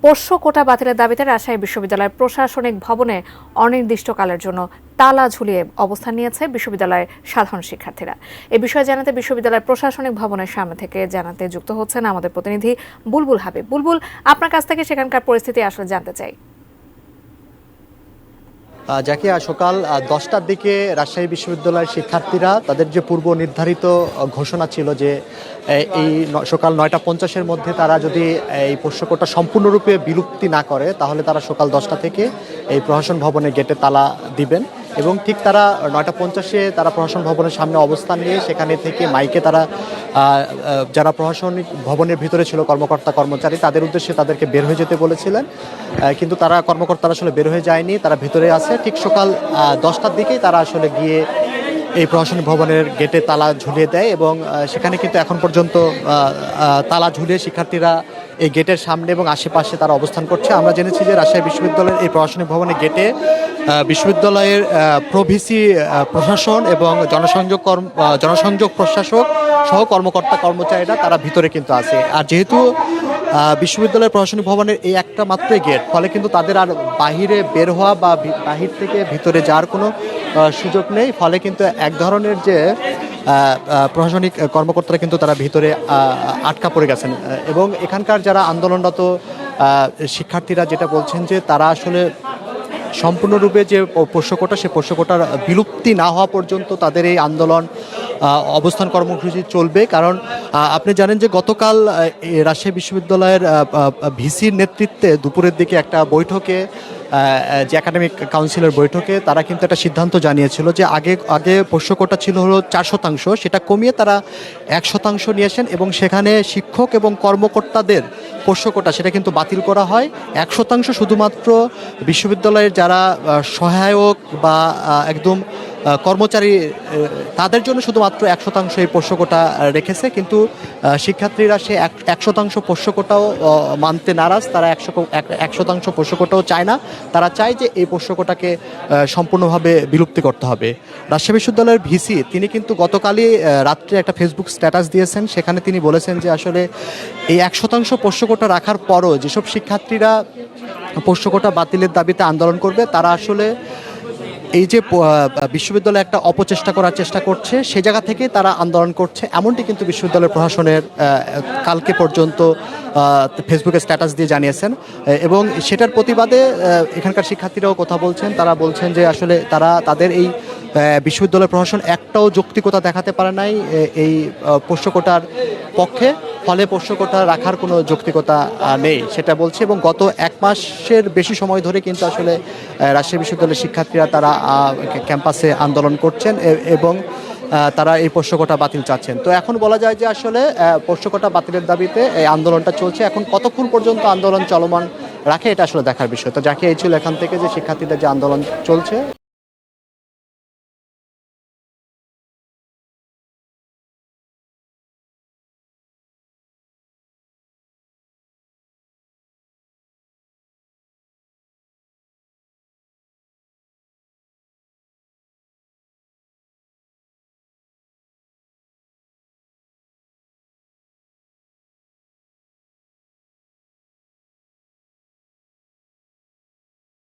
পোষ্য কোটা বাতিলের দাবিতে রাজশাহী বিশ্ববিদ্যালয়ের প্রশাসনিক ভবনে অনির্দিষ্টকালের জন্য তালা ঝুলিয়ে অবস্থান নিয়েছে বিশ্ববিদ্যালয়ের সাধারণ শিক্ষার্থীরা। এ বিষয়ে জানাতে বিশ্ববিদ্যালয়ের প্রশাসনিক ভবনের সামনে থেকে জানাতে যুক্ত হচ্ছেন আমাদের প্রতিনিধি বুলবুল হাবিব। বুলবুল, আপনার কাছ থেকে সেখানকার পরিস্থিতি আসলে জানতে চাই। যাকে সকাল 10টার দিকে রাজশাহী বিশ্ববিদ্যালয়ের শিক্ষার্থীরা তাদের যে পূর্ব নির্ধারিত ঘোষণা ছিল যে এই সকাল 9:50-এর মধ্যে তারা যদি এই পোষ্য কোটা সম্পূর্ণরূপে বিলুপ্তি না করে তাহলে তারা সকাল 10টা থেকে এই প্রশাসন ভবনের গেটে তালা দিবেন এবং ঠিক তারা 9:50-এ তারা প্রশাসন ভবনের সামনে অবস্থান নিয়ে সেখানে থেকে মাইকে তারা যারা প্রশাসনিক ভবনের ভিতরে ছিল কর্মকর্তা কর্মচারী তাদের উদ্দেশ্যে তাদেরকে বের হয়ে যেতে বলেছিলেন, কিন্তু তারা কর্মকর্তারা আসলে বের হয়ে যায়নি, তারা ভিতরে আছে। ঠিক সকাল 10টার দিকেই তারা আসলে গিয়ে এই প্রশাসনিক ভবনের গেটে তালা ঝুলিয়ে দেয় এবং সেখানে কিন্তু এখন পর্যন্ত তালা ঝুলিয়ে শিক্ষার্থীরা এই গেটের সামনে এবং আশেপাশে তারা অবস্থান করছে। আমরা জেনেছি যে রাজশাহী বিশ্ববিদ্যালয়ের এই প্রশাসনিক ভবনের গেটে বিশ্ববিদ্যালয়ের প্রভিসি প্রশাসন এবং জনসংযোগ প্রশাসক সহ কর্মকর্তা কর্মচারীরা তারা ভিতরে কিন্তু আছে। আর যেহেতু বিশ্ববিদ্যালয়ের প্রশাসনিক ভবনের এই একটা মাত্রই গেট, ফলে কিন্তু তাদের আর বাহিরে বের হওয়া বা বাহির থেকে ভিতরে যাওয়ার কোনো সুযোগ নেই। ফলে কিন্তু এক ধরনের যে প্রশাসনিক কর্মকর্তারা কিন্তু তারা ভিতরে আটকা পড়ে গেছেন এবং এখানকার যারা আন্দোলনরত শিক্ষার্থীরা যেটা বলছেন যে তারা আসলে সম্পূর্ণরূপে যে পোষ্য কোটা সে পোষ্য কোটার বিলুপ্তি না হওয়া পর্যন্ত তাদের এই আন্দোলন অবস্থান কর্মসূচি চলবে। কারণ আপনি জানেন যে গতকাল রাজশাহী বিশ্ববিদ্যালয়ের ভিসির নেতৃত্বে দুপুরের দিকে একটা বৈঠকে যে একাডেমিক কাউন্সিলের বৈঠকে তারা কিন্তু একটা সিদ্ধান্ত জানিয়েছিল যে আগে পোষ্য কোটা ছিল হলো 4%, সেটা কমিয়ে তারা 1% নিয়ে আসেন এবং সেখানে শিক্ষক এবং কর্মকর্তাদের পোষ্য কোটা সেটা কিন্তু বাতিল করা হয়। 1% শুধুমাত্র বিশ্ববিদ্যালয়ের যারা সহায়ক বা একদম কর্মচারী তাদের জন্য শুধুমাত্র 1% এই পোষ্য কোটা রেখেছে, কিন্তু শিক্ষার্থীরা সে 1% পোষ্য কোটাও মানতে নারাজ। তারা 1% পোষ্য কোটাও চায় না, তারা চায় যে এই পোষ্য কোটাকে সম্পূর্ণভাবে বিলুপ্তি করতে হবে। রাজশাহী বিশ্ববিদ্যালয়ের ভিসি তিনি কিন্তু গতকালই রাত্রে একটা ফেসবুক স্ট্যাটাস দিয়েছেন, সেখানে তিনি বলেছেন যে আসলে এই 1% পোষ্য কোটা রাখার পরও যেসব শিক্ষার্থীরা পোষ্য কোটা বাতিলের দাবিতে আন্দোলন করবে তারা আসলে এই যে বিশ্ববিদ্যালয়ে একটা অপচেষ্টা করার চেষ্টা করছে সে জায়গা থেকে তারা আন্দোলন করছে, এমনটি কিন্তু বিশ্ববিদ্যালয় প্রশাসনের কালকে পর্যন্ত ফেসবুকে স্ট্যাটাস দিয়ে জানিয়েছেন এবং সেটার প্রতিবাদে এখানকার শিক্ষার্থীরাও কথা বলছেন। তারা বলছেন যে আসলে তাদের এই বিশ্ববিদ্যালয় প্রশাসন একটাও যৌক্তিকতা দেখাতে পারে নাই এই পোষ্য কোটার পক্ষে, ফলে পোষ্য কোটা রাখার কোনো যৌক্তিকতা নেই সেটা বলছে। এবং গত 1 মাসের বেশি সময় ধরে কিন্তু আসলে রাজশাহী বিশ্ববিদ্যালয়ের শিক্ষার্থীরা তারা ক্যাম্পাসে আন্দোলন করছেন এবং তারা এই পোষ্য কোটা বাতিল চাচ্ছেন। তো এখন বলা যায় যে আসলে পোষ্য কোটা বাতিলের দাবিতে এই আন্দোলনটা চলছে। এখন কতক্ষণ পর্যন্ত আন্দোলন চলমান রাখে এটা আসলে দেখার বিষয়। তো যাকে এই ছিল এখান থেকে যে শিক্ষার্থীদের যে আন্দোলন চলছে।